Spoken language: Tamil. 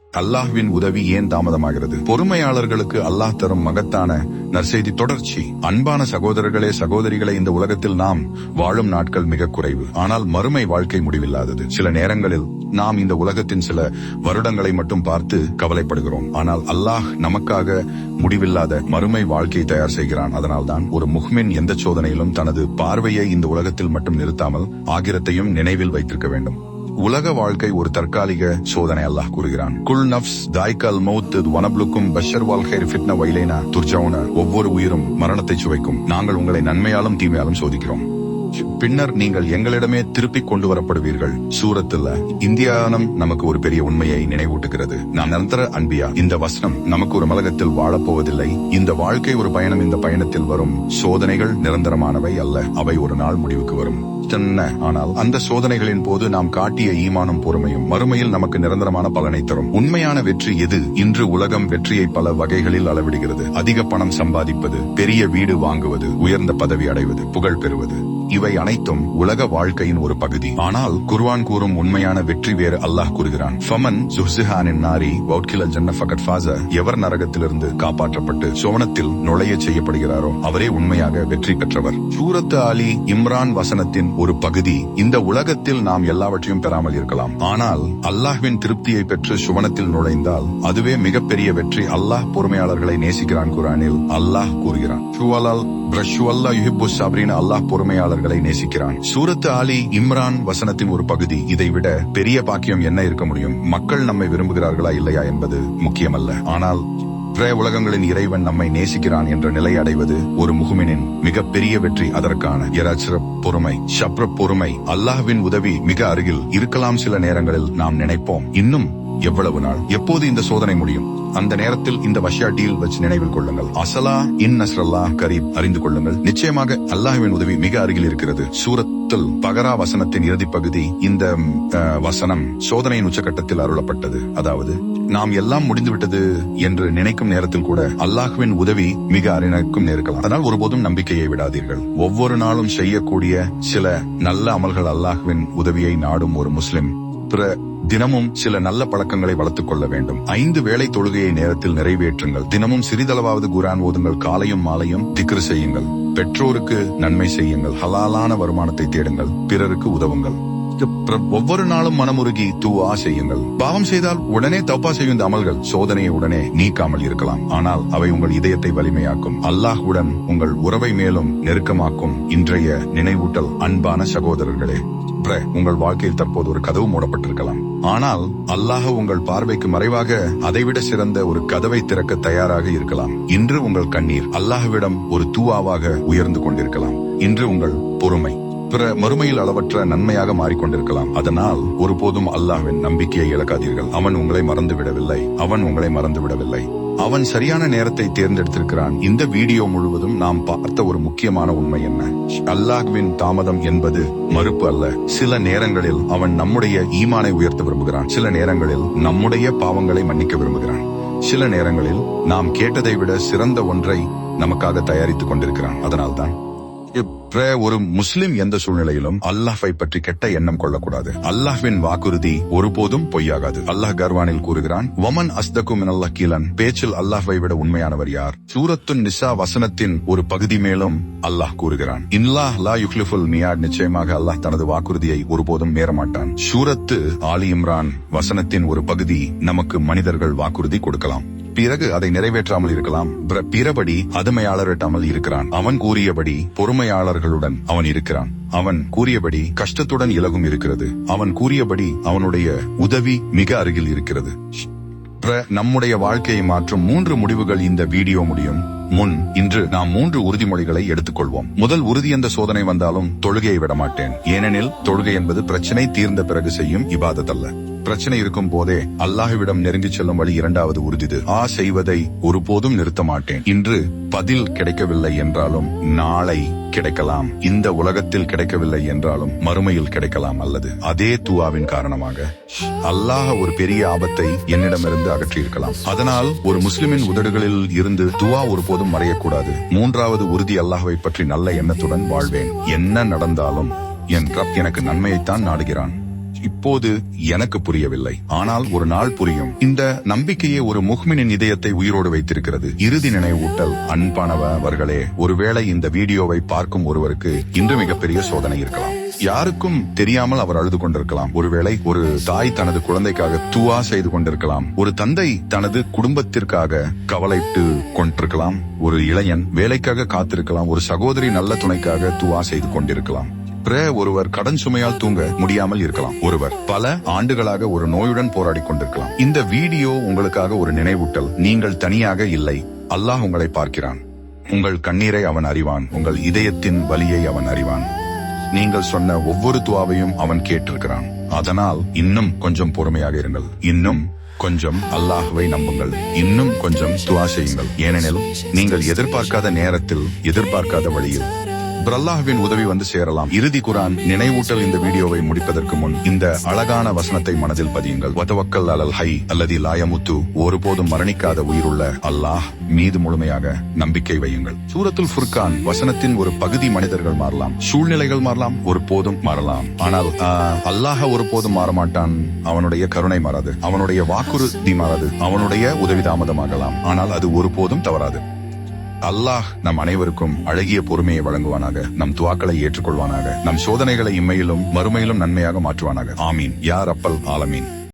அல்லாஹ்வின் உதவி ஏன் தாமதமாகிறது? பொறுமையாளர்களுக்கு அல்லாஹ் தரும் மகத்தான நற்செய்தி தொடர்ச்சி. அன்பான சகோதரர்களே, சகோதரிகளே, இந்த உலகத்தில் நாம் வாழும் நாட்கள் மிக குறைவு. ஆனால் மறுமை வாழ்க்கை முடிவில்லாதது. சில நேரங்களில் நாம் இந்த உலகத்தின் சில வருடங்களை மட்டும் பார்த்து கவலைப்படுகிறோம். ஆனால் அல்லாஹ் நமக்காக முடிவில்லாத மறுமை வாழ்க்கையை தயார் செய்கிறான். அதனால்தான் ஒரு முஹ்மின் எந்த சோதனையிலும் தனது பார்வையை இந்த உலகத்தில் மட்டும் நிறுத்தாமல் ஆகிரத்தையும் நினைவில் வைத்திருக்க வேண்டும். உலக வாழ்க்கை ஒரு தற்காலிக சோதனை. அல்லாஹ் கூறுகிறான், குல் நஃப்ஸ் தாய்கல் மௌத் வனப்லுக்கும் பஷர் வால் ஹைர் ஃபிட்ன வைலைனா துர்ஜவுன. ஒவ்வொரு உயிரும் மரணத்தை சுவைக்கும். நாங்கள் உங்களை நன்மையாலும் தீமையாலும் சோதிக்கிறோம். பின்னர் நீங்கள் எங்களிடமே திருப்பிக் கொண்டு வரப்படுவீர்கள். சூரத்துல இந்தியானம் நமக்கு ஒரு பெரிய உண்மையை நினைவூட்டுகிறது. நாம் நிரந்தர அன்பியா. இந்த வசனம் நமக்கு ஒரு உலகத்தில் வாழப்போவதில்லை. இந்த வாழ்க்கை ஒரு பயணம். இந்த பயணத்தில் வரும் சோதனைகள் நிரந்தரமானவை அல்ல. அவை ஒரு நாள் முடிவுக்கு வரும். ஆனால் அந்த சோதனைகளின் போது நாம் காட்டிய ஈமானும் பொறுமையும் மறுமையில் நமக்கு நிரந்தரமான பலனை தரும். உண்மையான வெற்றி எது? இன்று உலகம் வெற்றியை பல வகைகளில் அளவிடுகிறது. அதிக பணம் சம்பாதிப்பது, பெரிய வீடு வாங்குவது, உயர்ந்த பதவி அடைவது, புகழ் பெறுவது, இவை அனைத்தும் உலக வாழ்க்கையின் ஒரு பகுதி. ஆனால் குர்ஆன் கூறும் உண்மையான வெற்றி வேறு. அல்லாஹ் கூறுகிறான், ஃபமன் ஜுஹ்ஸிஹானின் நாரி வௌட்கில ஜன்ன ஃபகத் ஃபாஸ. எவர் நரகத்திலிருந்து காப்பாற்றப்பட்டு சோவனத்தில் நுழைய செய்யப்படுகிறாரோ அவரே உண்மையாக வெற்றி பெற்றவர். சூரத் ஆலி இம்ரான் வசனத்தின் ஒரு பகுதி. இந்த உலகத்தில் நாம் எல்லாவற்றையும் பெறாமல் இருக்கலாம். ஆனால் அல்லாஹ்வின் திருப்தியை பெற்று சுவனத்தில் நுழைந்தால் அதுவே மிகப்பெரிய வெற்றி. அல்லாஹ் பொறுமையாளர்களை நேசிக்கிறான். குர்ஆனில் அல்லாஹ் கூறுகிறான், அல்லாஹ் பொறுமையாளர்களை நேசிக்கிறான். சூரத் ஆலி இம்ரான் வசனத்தின் ஒரு பகுதி. இதைவிட பெரிய பாக்கியம் என்ன இருக்க முடியும்? மக்கள் நம்மை விரும்புகிறார்களா இல்லையா என்பது முக்கியமல்ல. ஆனால் உலகங்களின் இறைவன் நம்மை நேசிக்கிறான் என்ற நிலை அடைவது ஒரு முஹ்மினின் மிகப்பெரிய வெற்றி. அதற்கான பொறுமை. அல்லாஹ்வின் உதவி மிக அருகில் இருக்கலாம். சில நேரங்களில் நாம் நினைப்போம், இன்னும் எவ்வளவு நாள், எப்போது இந்த சோதனை முடியும்? அந்த நேரத்தில் இந்த வஷ்யா டீல் வச்சு நினைவில் கொள்ளுங்கள், அசலா இன் நஸ்ரல்லாஹ் கரீப். அறிந்து கொள்ளுங்கள், நிச்சயமாக அல்லாஹ்வின் உதவி மிக அருகில் இருக்கிறது. சூரத்துல் பகரா வசனத்தின் இறுதி பகுதி. இந்த வசனம் சோதனையின் உச்சகட்டத்தில் அருளப்பட்டது. அதாவது நாம் எல்லாம் முடிந்துவிட்டது என்று நினைக்கும் நேரத்தில் கூட அல்லாஹ்வின் உதவி மிக அருகில் இருக்கலாம். அதனால் ஒருபோதும் நம்பிக்கையை விடாதீர்கள். ஒவ்வொரு நாளும் செய்யக்கூடிய சில நல்ல அமல்கள் அல்லாஹ்வின் உதவியை நாடும் ஒரு முஸ்லிம் தினமும் சில நல்ல பழக்கங்களை வளர்த்துக் கொள்ள வேண்டும். 5 வேளை தொழுகையை நேரத்தில் நிறைவேற்றுங்கள். தினமும் சிறிதளவாவது குர்ஆன் ஓதுங்கள். காலையும் மாலையும் திக்ர் செய்யுங்கள். பெற்றோருக்கு நன்மை செய்யுங்கள். ஹலாலான வருமானத்தை தேடுங்கள். பிறருக்கு உதவுங்கள். ஒவ்வொரு நாளும் மனமுருகி துஆ செய்யுங்கள். பாவம் செய்தால் உடனே தௌபா செய்யும் இந்த அமல்கள் சோதனையை உடனே நீக்காமல் இருக்கலாம். ஆனால் அவை உங்கள் இதயத்தை வலிமையாக்கும். அல்லாஹ்வுடன் உங்கள் உறவை மேலும் நெருக்கமாக்கும். இன்றைய நினைவூட்டல், அன்பான சகோதரர்களே, உங்கள் வாழ்க்கையில் தற்போது ஒரு கதவு மூடப்பட்டிருக்கலாம். ஆனால் அல்லாஹ் உங்கள் பார்வைக்கு மறைவாக அதைவிட சிறந்த ஒரு கதவை திறக்க தயாராக இருக்கலாம். இன்று உங்கள் கண்ணீர் அல்லாஹ்விடம் ஒரு தூவாவாக உயர்ந்து கொண்டிருக்கலாம். இன்று உங்கள் பொறுமை மறுமையில் அளவற்ற நன்மையாக மாறிக்கொண்டிருக்கலாம். அதனால் ஒருபோதும் அல்லாஹ்வின் நம்பிக்கையை இழக்காதீர்கள். அவன் உங்களை மறந்துவிடவில்லை. அவன் சரியான நேரத்தை தேர்ந்தெடுத்திருக்கிறான். இந்த வீடியோ முழுவதும் நாம் பார்த்த ஒரு முக்கியமான உண்மை என்ன? அல்லாஹ்வின் தாமதம் என்பது மறுப்பு அல்ல. சில நேரங்களில் அவன் நம்முடைய ஈமானை உயர்த்த விரும்புகிறான். சில நேரங்களில் நம்முடைய பாவங்களை மன்னிக்க விரும்புகிறான். சில நேரங்களில் நாம் கேட்டதை விட சிறந்த ஒன்றை நமக்காக தயாரித்துக் கொண்டிருக்கிறான். அதனால்தான் ஒரு முஸ்லிம் எந்த சூழ்நிலையிலும் அல்லாஹ்வை பற்றி கெட்ட எண்ணம் கொள்ளக்கூடாது. அல்லாஹ்வின் வாக்குறுதி ஒருபோதும் பொய்யாகாது. அல்லாஹ் கர்வானில் கூறுகிறான், வமன் அஸ்தகு மினல்லாஹ் கீலன். பேச்சில் அல்லாஹ்வை விட உண்மையானவர் யார்? சூரத்துன் நிசா வசனத்தின் ஒரு பகுதி மேலும் அல்லாஹ் கூறுகிறான், இன்லாஹ் லா யுக்லிஃபுல் மியாட். நிச்சயமாக அல்லாஹ் தனது வாக்குறுதியை ஒருபோதும் மீறமாட்டான். சூரத்து ஆலி இம்ரான் வசனத்தின் ஒரு பகுதி நமக்கு மனிதர்கள் வாக்குறுதி கொடுக்கலாம், பிறகு அதை நிறைவேற்றாமல் இருக்கலாம். பிறபடி அதுமையாளரிட்டாமல் இருக்கிறான். அவன் கூறியபடி பொறுமையாளர்களுடன் அவன் இருக்கிறான். அவன் கூறியபடி கஷ்டத்துடன் இலகும் இருக்கிறது. அவன் கூறியபடி அவனுடைய உதவி மிக அருகில் இருக்கிறது. நம்முடைய வாழ்க்கையை மாற்றும் 3 முடிவுகள் இந்த வீடியோ முடியும் முன் இன்று நாம் 3 உறுதிமொழிகளை எடுத்துக்கொள்வோம். முதல் உறுதி, எந்த சோதனை வந்தாலும் தொழுகையை விடமாட்டேன். ஏனெனில் தொழுகை என்பது பிரச்சனை தீர்ந்த பிறகு செய்யும் இபாதத் அல்ல. பிரச்சனை இருக்கும் போதே அல்லாஹ்விடம் நெருங்கி செல்லும் வழி. 2வது உறுதி, செய்வதை ஒருபோதும் நிறுத்த மாட்டேன். இன்று பதில் கிடைக்கவில்லை என்றாலும் நாளை கிடைக்கலாம். இந்த உலகத்தில் கிடைக்கவில்லை என்றாலும் மறுமையில் கிடைக்கலாம். அல்லது அதே துஆவின் காரணமாக அல்லாஹ் ஒரு பெரிய ஆபத்தை என்னிடமிருந்து அகற்றியிருக்கலாம். அதனால் ஒரு முஸ்லிமின் உதடுகளில் இருந்து துஆ ஒருபோதும் மறையக்கூடாது. 3வது உறுதி, அல்லாஹ்வை பற்றி நல்ல எண்ணத்துடன் வாழ்வேன். என்ன நடந்தாலும் என் ரப் எனக்கு நன்மையைத்தான் நாடுகிறான். இப்போது எனக்கு புரியவில்லை, ஆனால் ஒரு நாள் புரியும். இந்த நம்பிக்கையே ஒரு முஹ்மினின் இதயத்தை உயிரோடு வைத்திருக்கிறது. இறுதி நினைவூட்டல். அன்பானவர்களே, ஒருவேளை இந்த வீடியோவை பார்க்கும் ஒருவருக்கு இன்று மிகப்பெரிய சோதனை இருக்கலாம். யாருக்கும் தெரியாமல் அவர் அழுது கொண்டிருக்கலாம். ஒருவேளை ஒரு தாய் தனது குழந்தைக்காக துவா செய்து கொண்டிருக்கலாம். ஒரு தந்தை தனது குடும்பத்திற்காக கவலைட்டு கொண்டிருக்கலாம். ஒரு இளைஞன் வேலைக்காக காத்திருக்கலாம். ஒரு சகோதரி நல்ல துணைக்காக துவா செய்து கொண்டிருக்கலாம். ஒருவர் கடன் சுமையால் தூங்க முடியாமல் இருக்கலாம். ஒருவர் பல ஆண்டுகளாக ஒரு நோயுடன் போராடி கொண்டிருக்கலாம். இந்த வீடியோ உங்களுக்காக ஒரு நினைவூட்டல். நீங்கள் தனியாக இல்லை. அல்லாஹ் உங்களை பார்க்கிறான். உங்கள் கண்ணீரை அவன் அறிவான். உங்கள் இதயத்தின் வலியை அவன் அறிவான். நீங்கள் சொன்ன ஒவ்வொரு துவாவையும் அவன் கேட்டிருக்கிறான். அதனால் இன்னும் கொஞ்சம் பொறுமையாக இருங்கள். இன்னும் கொஞ்சம் அல்லாஹ்வை நம்புங்கள். இன்னும் கொஞ்சம் துவா செய்யுங்கள். ஏனெனில் நீங்கள் எதிர்பார்க்காத நேரத்தில், எதிர்பார்க்காத வழியில் அல்லாஹ்வின் உதவி வந்து சேரலாம். இறுதி குர்ஆன் நினைவூட்டல். இந்த வீடியோவை முடிப்பதற்கு முன் இந்த அழகான வசனத்தை மனதில் பதியுங்கள். வதவக்கல் அலல் ஹை அல்லதி லா யமுத்து. ஒருபோதும் மரணிக்காத உயிருள்ள அல்லாஹ் மீது முழுமையாக நம்பிக்கை வையுங்கள். சூரத்துல் ஃபுர்கான் வசனத்தின் ஒரு பகுதி. மனிதர்கள் மாறலாம், சூழ்நிலைகள் மாறலாம், ஒருபோதும் மாறலாம். ஆனால் அல்லாஹ் ஒருபோதும் மாறமாட்டான். அவனுடைய கருணை மாறாது, அவனுடைய வாக்குறுதி மாறாது, அவனுடைய உதவி தாமதமாகலாம், ஆனால் அது ஒருபோதும் தவறாது. அல்லாஹ் நம் அனைவருக்கும் அழகிய பொறுமையை வழங்குவானாக. நம் துவாக்களை ஏற்றுக்கொள்வானாக. நம் சோதனைகளை இம்மையிலும் மறுமையிலும் நன்மையாக மாற்றுவானாக. ஆமீன் யா ரப்பல் ஆலமீன்.